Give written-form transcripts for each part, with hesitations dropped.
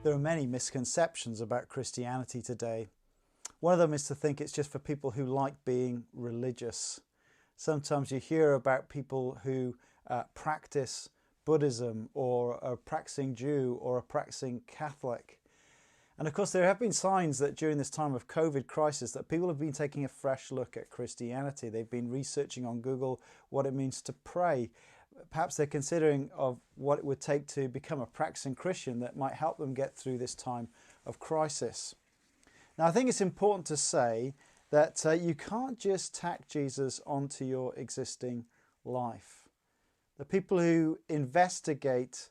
There are many misconceptions about Christianity today. One of them is to think it's just for people who like being religious. Sometimes you hear about people who practice Buddhism, or a practicing Jew, or a practicing Catholic. And of course, there have been signs that during this time of COVID crisis that people have been taking a fresh look at Christianity. They've been researching on Google what it means to pray. Perhaps they're considering of what it would take to become a practicing Christian that might help them get through this time of crisis. Now, I think it's important to say that you can't just tack Jesus onto your existing life. The people who investigate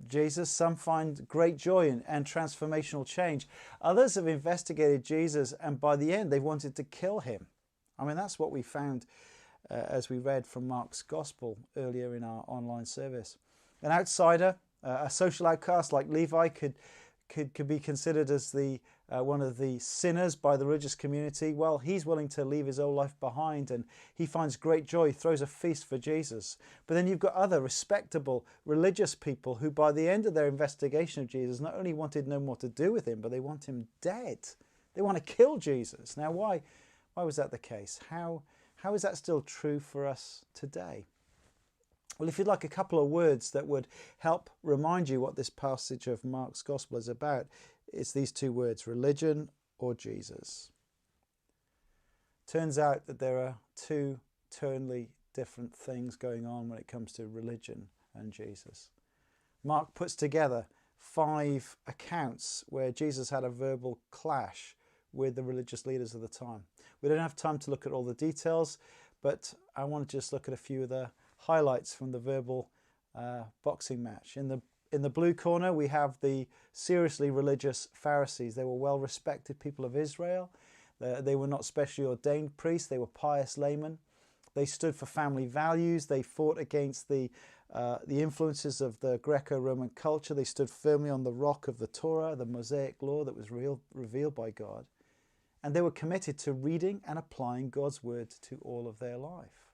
Jesus, some find great joy and transformational change. Others have investigated Jesus, and by the end they've wanted to kill him. I mean, that's what we found as we read from Mark's Gospel earlier in our online service. An outsider, a social outcast like Levi could be considered as the one of the sinners by the religious community. Well, he's willing to leave his old life behind, and he finds great joy, throws a feast for Jesus. But then you've got other respectable religious people who by the end of their investigation of Jesus not only wanted no more to do with him, but they want him dead. They want to kill Jesus. Now, why was that the case? How is that still true for us today? Well, if you'd like a couple of words that would help remind you what this passage of Mark's Gospel is about, it's these two words: religion or Jesus. Turns out that there are two totally different things going on when it comes to religion and Jesus. Mark puts together 5 accounts where Jesus had a verbal clash with the religious leaders of the time. We don't have time to look at all the details, but I want to just look at a few of the highlights from the verbal boxing match. In the blue corner, we have the seriously religious Pharisees. They were well-respected people of Israel. They were not specially ordained priests. They were pious laymen. They stood for family values. They fought against the influences of the Greco-Roman culture. They stood firmly on the rock of the Torah, the Mosaic law that was revealed by God. And they were committed to reading and applying God's word to all of their life.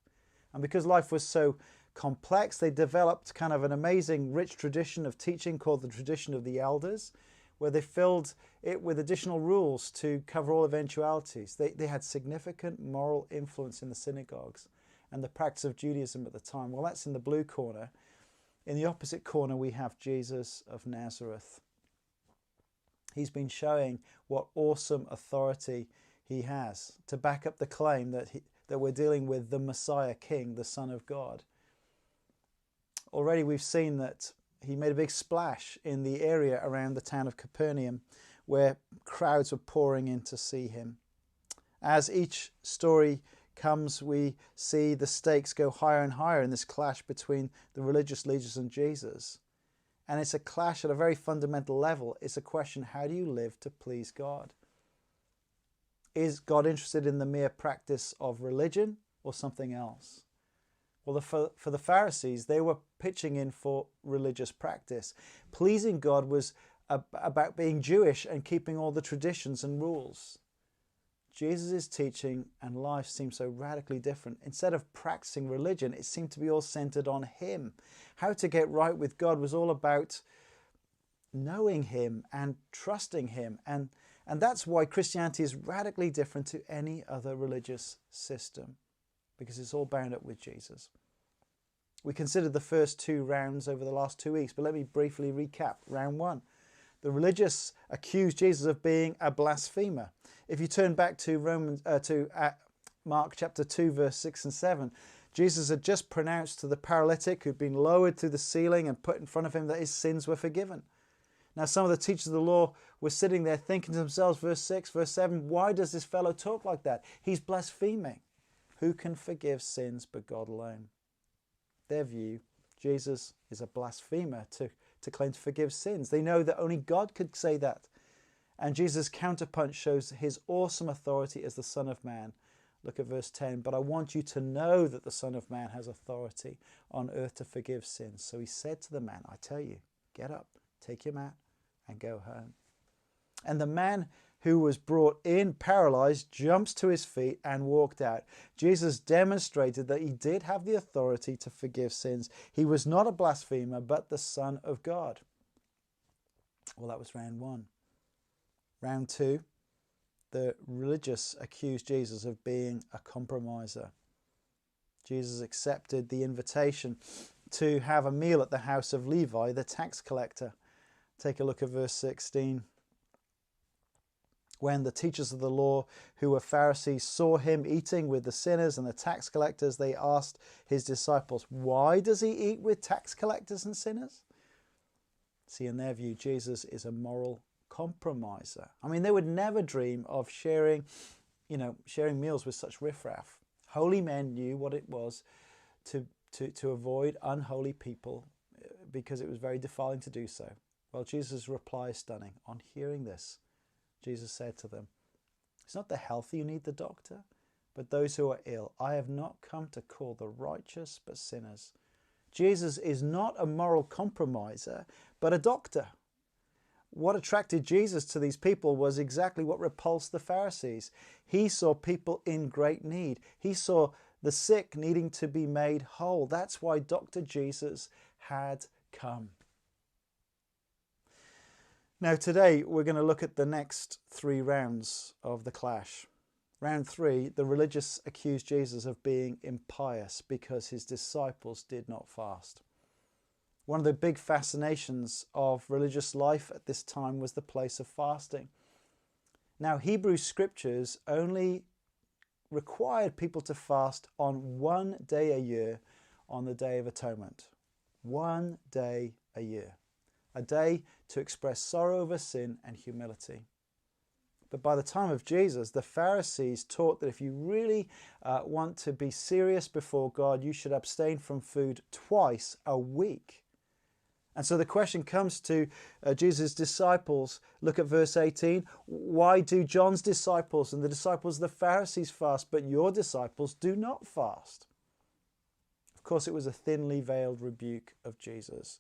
And because life was so complex, they developed kind of an amazing, rich tradition of teaching called the tradition of the elders, where they filled it with additional rules to cover all eventualities. They had significant moral influence in the synagogues and the practice of Judaism at the time. Well, that's in the blue corner. In the opposite corner, we have Jesus of Nazareth. He's been showing what awesome authority he has to back up the claim that we're dealing with the Messiah King, the Son of God. Already we've seen that he made a big splash in the area around the town of Capernaum, where crowds were pouring in to see him. As each story comes, we see the stakes go higher and higher in this clash between the religious leaders and Jesus. And it's a clash at a very fundamental level. It's a question: how do you live to please God? Is God interested in the mere practice of religion or something else? Well, for the Pharisees, they were pitching in for religious practice. Pleasing God was about being Jewish and keeping all the traditions and rules. Jesus' teaching and life seemed so radically different. Instead of practicing religion, it seemed to be all centered on him. How to get right with God was all about knowing him and trusting him. And that's why Christianity is radically different to any other religious system, because it's all bound up with Jesus. We considered the first 2 rounds over the last 2 weeks, but let me briefly recap. Round 1. The religious accused Jesus of being a blasphemer. If you turn back to Mark chapter 2, verse 6 and 7, Jesus had just pronounced to the paralytic who'd been lowered through the ceiling and put in front of him that his sins were forgiven. Now, some of the teachers of the law were sitting there thinking to themselves, verse 6, verse 7, why does this fellow talk like that? He's blaspheming. Who can forgive sins but God alone? Their view, Jesus is a blasphemer to claim to forgive sins. They know that only God could say that. And Jesus' counterpunch shows his awesome authority as the Son of Man. Look at verse 10. But I want you to know that the Son of Man has authority on earth to forgive sins. So he said to the man, I tell you, get up, take your mat and go home. And the man who was brought in paralyzed jumps to his feet and walked out. Jesus demonstrated that he did have the authority to forgive sins. He was not a blasphemer, but the Son of God. Well, that was round one. Round two, the religious accused Jesus of being a compromiser. Jesus accepted the invitation to have a meal at the house of Levi, the tax collector. Take a look at verse 16. When the teachers of the law, who were Pharisees, saw him eating with the sinners and the tax collectors, they asked his disciples, "Why does he eat with tax collectors and sinners?" See, in their view, Jesus is a moral compromiser. I mean, they would never dream of sharing meals with such riffraff. Holy men knew what it was to avoid unholy people because it was very defiling to do so. Well, Jesus' reply is stunning. On hearing this, Jesus said to them, "It's not the healthy who need the doctor, but those who are ill. I have not come to call the righteous, but sinners." Jesus is not a moral compromiser, but a doctor. What attracted Jesus to these people was exactly what repulsed the Pharisees. He saw people in great need. He saw the sick needing to be made whole. That's why Dr. Jesus had come. Now today we're going to look at the next three rounds of the clash. Round three, the religious accused Jesus of being impious because his disciples did not fast. One of the big fascinations of religious life at this time was the place of fasting. Now, Hebrew scriptures only required people to fast on one day a year on the Day of Atonement. One day a year. A day to express sorrow over sin and humility. But by the time of Jesus, the Pharisees taught that if you really want to be serious before God, you should abstain from food twice a week. And so the question comes to Jesus' disciples. Look at verse 18. Why do John's disciples and the disciples of the Pharisees fast, but your disciples do not fast? Of course, it was a thinly veiled rebuke of Jesus.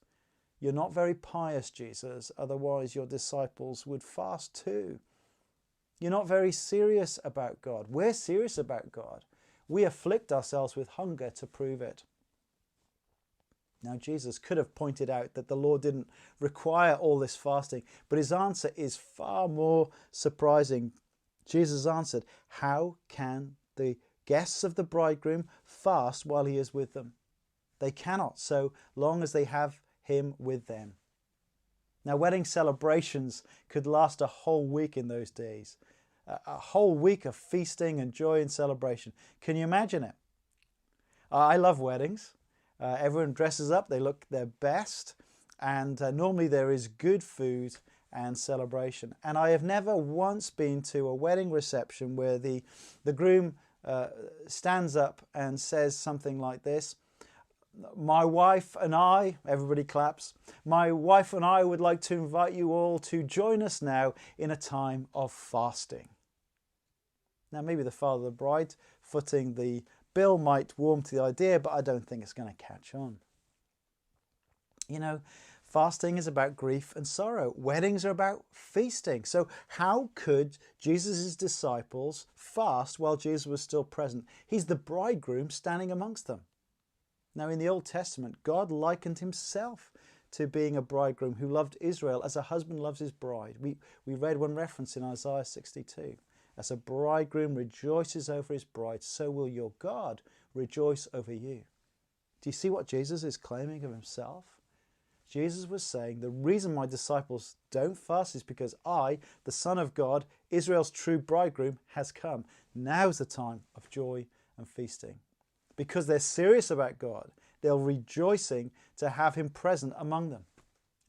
You're not very pious, Jesus, otherwise your disciples would fast too. You're not very serious about God. We're serious about God. We afflict ourselves with hunger to prove it. Now, Jesus could have pointed out that the law didn't require all this fasting, but his answer is far more surprising. Jesus answered, "How can the guests of the bridegroom fast while he is with them? They cannot, so long as they have him with them." Now, wedding celebrations could last a whole week in those days. A whole week of feasting and joy and celebration. Can you imagine it? I love weddings. Everyone dresses up, they look their best, and normally there is good food and celebration. And I have never once been to a wedding reception where the groom stands up and says something like this: "My wife and I," everybody claps, "my wife and I would like to invite you all to join us now in a time of fasting." Now, maybe the father of the bride footing the bill might warm to the idea, but I don't think it's going to catch on. You know, fasting is about grief and sorrow. Weddings are about feasting. So how could Jesus' disciples fast while Jesus was still present? He's the bridegroom standing amongst them. Now, in the Old Testament, God likened himself to being a bridegroom who loved Israel as a husband loves his bride. We read one reference in Isaiah 62. As a bridegroom rejoices over his bride, so will your God rejoice over you. Do you see what Jesus is claiming of himself? Jesus was saying, the reason my disciples don't fast is because I, the Son of God, Israel's true bridegroom, has come. Now's the time of joy and feasting. Because they're serious about God, they're rejoicing to have him present among them.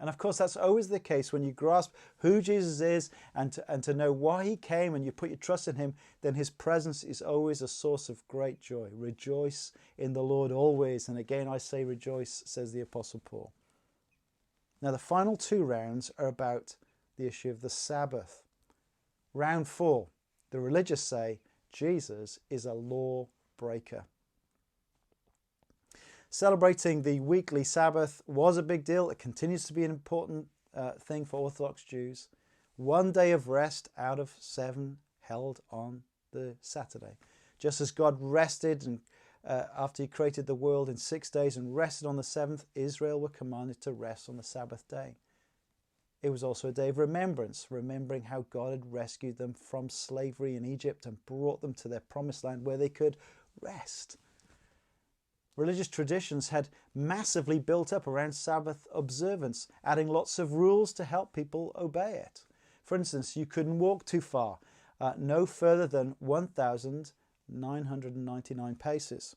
And of course, that's always the case when you grasp who Jesus is and to know why he came and you put your trust in him, then his presence is always a source of great joy. Rejoice in the Lord always. And again, I say rejoice, says the Apostle Paul. Now, the final two rounds are about the issue of the Sabbath. Round 4, the religious say Jesus is a law breaker. Celebrating the weekly Sabbath was a big deal. It continues to be an important thing for Orthodox Jews. One day of rest out of 7 held on the Saturday. Just as God rested and after he created the world in 6 days and rested on the 7th, Israel were commanded to rest on the Sabbath day. It was also a day of remembrance, remembering how God had rescued them from slavery in Egypt and brought them to their promised land where they could rest. Religious traditions had massively built up around Sabbath observance, adding lots of rules to help people obey it. For instance, you couldn't walk too far, no further than 1,999 paces.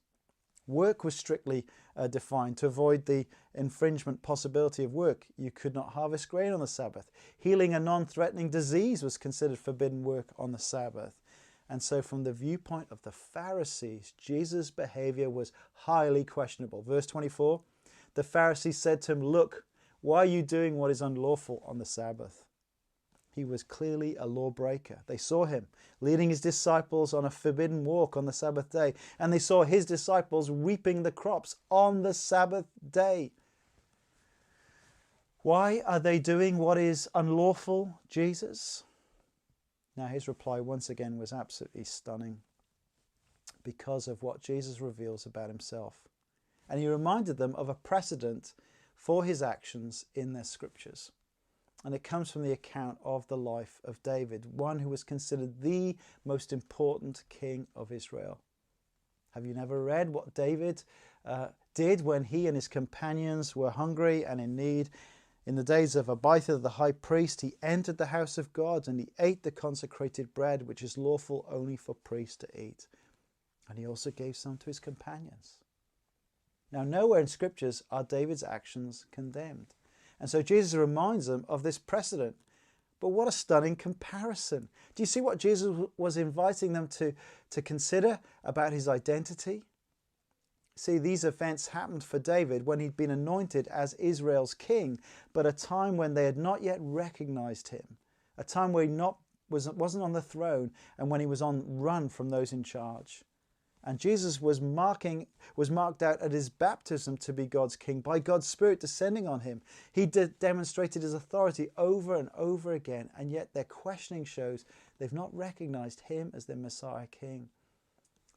Work was strictly defined to avoid the infringement possibility of work. You could not harvest grain on the Sabbath. Healing a non-threatening disease was considered forbidden work on the Sabbath. And so from the viewpoint of the Pharisees, Jesus' behavior was highly questionable. Verse 24, the Pharisees said to him, "Look, why are you doing what is unlawful on the Sabbath?" He was clearly a lawbreaker. They saw him leading his disciples on a forbidden walk on the Sabbath day, and they saw his disciples reaping the crops on the Sabbath day. Why are they doing what is unlawful, Jesus? Now his reply once again was absolutely stunning because of what Jesus reveals about himself. And he reminded them of a precedent for his actions in their scriptures. And it comes from the account of the life of David, one who was considered the most important king of Israel. Have you never read what David did when he and his companions were hungry and in need? In the days of Abiathar the high priest, he entered the house of God and he ate the consecrated bread, which is lawful only for priests to eat. And he also gave some to his companions. Now, nowhere in scriptures are David's actions condemned. And so Jesus reminds them of this precedent. But what a stunning comparison. Do you see what Jesus was inviting them to consider about his identity? See, these events happened for David when he'd been anointed as Israel's king, but a time when they had not yet recognized him, a time where he wasn't on the throne and when he was on run from those in charge. And Jesus was marked out at his baptism to be God's king by God's Spirit descending on him. He demonstrated his authority over and over again, and yet their questioning shows they've not recognized him as their Messiah king.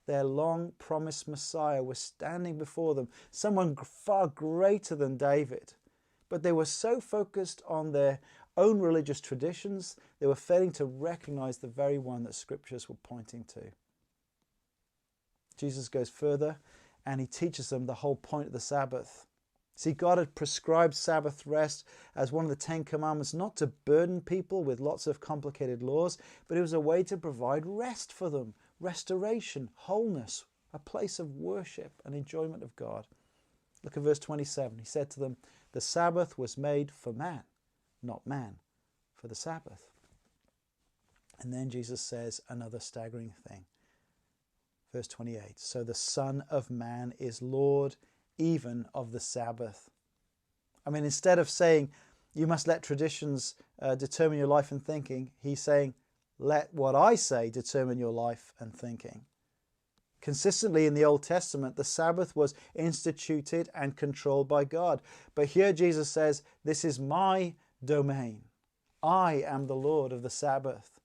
Their long-promised Messiah was standing before them, someone far greater than David. But they were so focused on their own religious traditions, they were failing to recognize the very one that scriptures were pointing to. Jesus goes further and he teaches them the whole point of the Sabbath. See, God had prescribed Sabbath rest as one of the 10 Commandments, not to burden people with lots of complicated laws, but it was a way to provide rest for them, restoration, wholeness, a place of worship and enjoyment of God. Look at verse 27. He said to them, "The Sabbath was made for man, not man for the Sabbath." And then Jesus says another staggering thing. Verse 28, "So the Son of Man is Lord even of the Sabbath." I mean, instead of saying, you must let traditions determine your life and thinking, he's saying, let what I say determine your life and thinking. Consistently in the Old Testament, the Sabbath was instituted and controlled by God. But here Jesus says, this is my domain. I am the Lord of the Sabbath.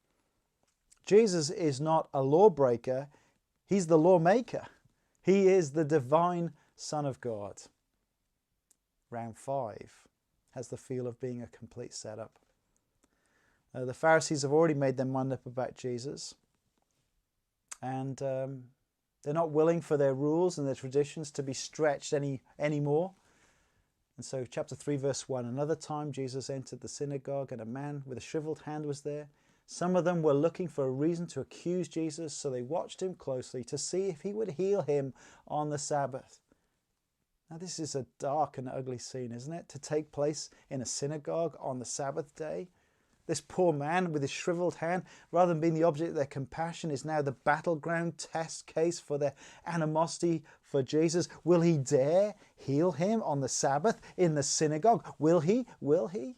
Jesus is not a lawbreaker. He's the lawmaker. He is the divine Son of God. Round 5 has the feel of being a complete setup. The Pharisees have already made their mind up about Jesus. And they're not willing for their rules and their traditions to be stretched anymore. And so chapter 3 verse 1, another time Jesus entered the synagogue and a man with a shriveled hand was there. Some of them were looking for a reason to accuse Jesus, so they watched him closely to see if he would heal him on the Sabbath. Now this is a dark and ugly scene, isn't it? To take place in a synagogue on the Sabbath day. This poor man with his shriveled hand, rather than being the object of their compassion, is now the battleground test case for their animosity for Jesus. Will he dare heal him on the Sabbath in the synagogue? Will he? Will he?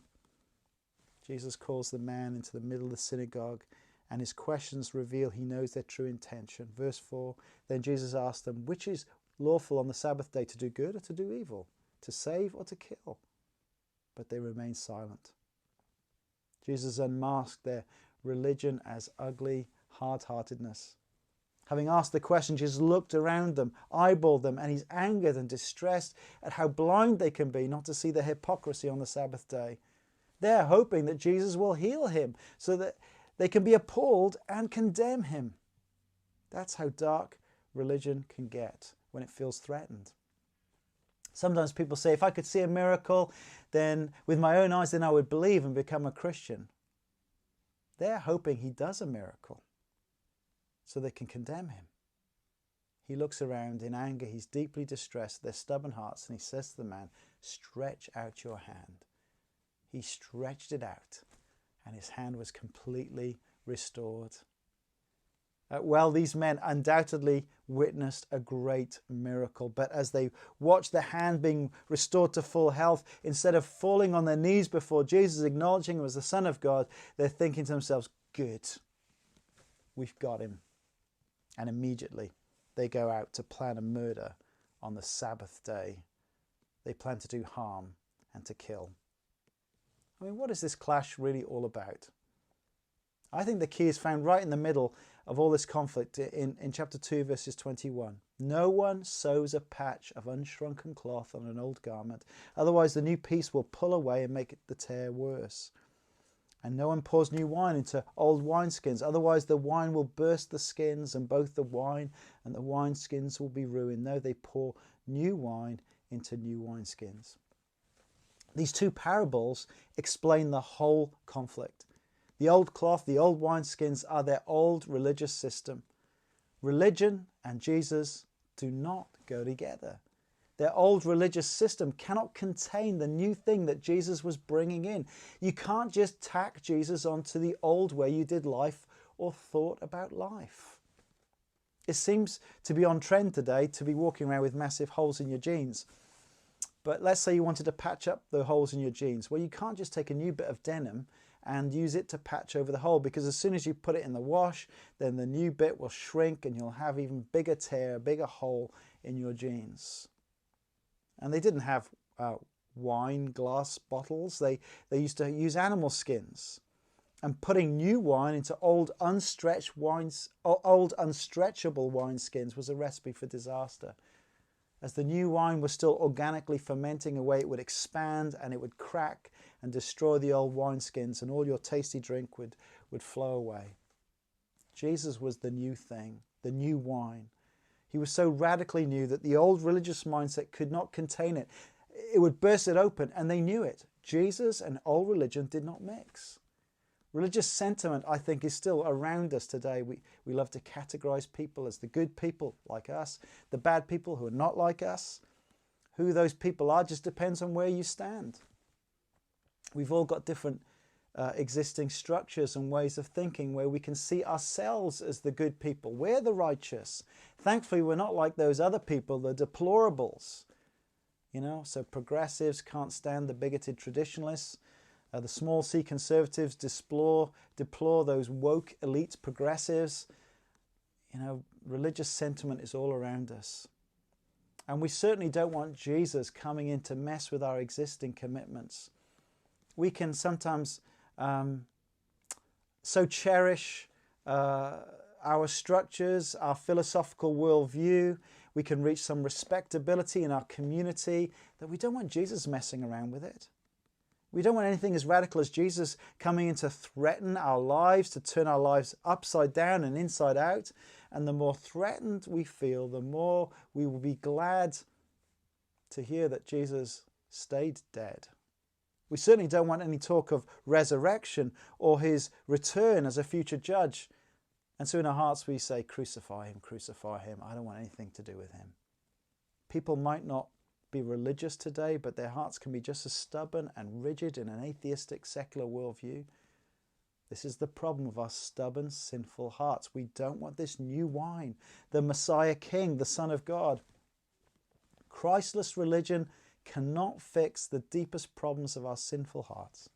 Jesus calls the man into the middle of the synagogue, and his questions reveal he knows their true intention. Verse 4, then Jesus asked them, which is lawful on the Sabbath day, to do good or to do evil, to save or to kill? But they remained silent. Jesus unmasked their religion as ugly hard-heartedness. Having asked the question, Jesus looked around them, eyeballed them, and he's angered and distressed at how blind they can be not to see the hypocrisy on the Sabbath day. They're hoping that Jesus will heal him so that they can be appalled and condemn him. That's how dark religion can get when it feels threatened. Sometimes people say, if I could see a miracle, then with my own eyes, then I would believe and become a Christian. They're hoping he does a miracle so they can condemn him. He looks around in anger. He's deeply distressed at their stubborn hearts, and he says to the man, stretch out your hand. He stretched it out, and his hand was completely restored. Well, these men undoubtedly witnessed a great miracle, but as they watched the hand being restored to full health, instead of falling on their knees before Jesus, acknowledging him as the Son of God, they're thinking to themselves, good, we've got him. And immediately they go out to plan a murder on the Sabbath day. They plan to do harm and to kill. I mean, what is this clash really all about? I think the key is found right in the middle of all this conflict in chapter 2, verses 21. No one sews a patch of unshrunken cloth on an old garment, otherwise the new piece will pull away and make the tear worse. And no one pours new wine into old wineskins, otherwise the wine will burst the skins, and both the wine and the wineskins will be ruined. No, they pour new wine into new wineskins. These two parables explain the whole conflict. The old cloth, the old wineskins are their old religious system. Religion and Jesus do not go together. Their old religious system cannot contain the new thing that Jesus was bringing in. You can't just tack Jesus onto the old way you did life or thought about life. It seems to be on trend today to be walking around with massive holes in your jeans. But let's say you wanted to patch up the holes in your jeans. Well, you can't just take a new bit of denim and use it to patch over the hole, because as soon as you put it in the wash, then the new bit will shrink and you'll have even bigger tear, a bigger hole in your jeans. And they didn't have wine glass bottles. They used to use animal skins. And putting new wine into old unstretchable wineskins was a recipe for disaster. As the new wine was still organically fermenting away, it would expand and it would crack and destroy the old wineskins, and all your tasty drink would flow away. Jesus was the new thing, the new wine. He was so radically new that the old religious mindset could not contain it. It would burst it open, and they knew it. Jesus and old religion did not mix. Religious sentiment, I think, is still around us today. We love to categorize people as the good people like us, the bad people who are not like us. Who those people are just depends on where you stand. We've all got different existing structures and ways of thinking where we can see ourselves as the good people. We're the righteous. Thankfully, we're not like those other people, the deplorables. You know, so progressives can't stand the bigoted traditionalists. The small C conservatives deplore those woke elite progressives. You know, religious sentiment is all around us. And we certainly don't want Jesus coming in to mess with our existing commitments. We can sometimes so cherish our structures, our philosophical worldview. We can reach some respectability in our community that we don't want Jesus messing around with it. We don't want anything as radical as Jesus coming in to threaten our lives, to turn our lives upside down and inside out. And the more threatened we feel, the more we will be glad to hear that Jesus stayed dead. We certainly don't want any talk of resurrection or his return as a future judge. And so in our hearts we say, crucify him, crucify him. I don't want anything to do with him. People might not be religious today, but their hearts can be just as stubborn and rigid in an atheistic, secular worldview. This is the problem of our stubborn, sinful hearts. We don't want this new wine, the Messiah King, the Son of God. Christless religion cannot fix the deepest problems of our sinful hearts.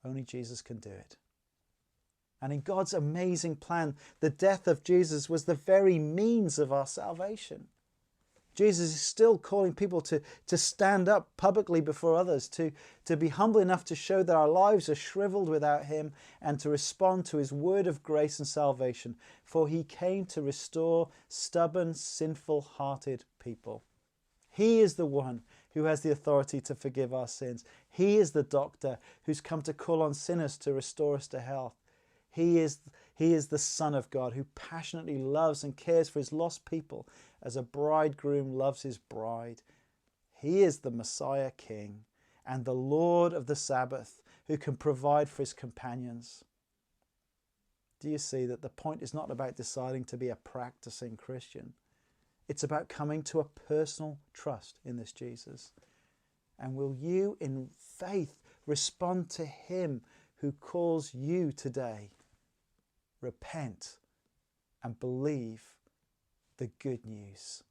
Only Jesus can do it. And in God's amazing plan, the death of Jesus was the very means of our salvation. Jesus is still calling people to stand up publicly before others, to be humble enough to show that our lives are shriveled without him, and to respond to his word of grace and salvation. For he came to restore stubborn, sinful-hearted people. He is the one who has the authority to forgive our sins. He is the doctor who's come to call on sinners to restore us to health. He is the Son of God who passionately loves and cares for his lost people as a bridegroom loves his bride. He is the Messiah King and the Lord of the Sabbath who can provide for his companions. Do you see that the point is not about deciding to be a practicing Christian? It's about coming to a personal trust in this Jesus. And will you, in faith, respond to him who calls you today? Repent and believe the good news.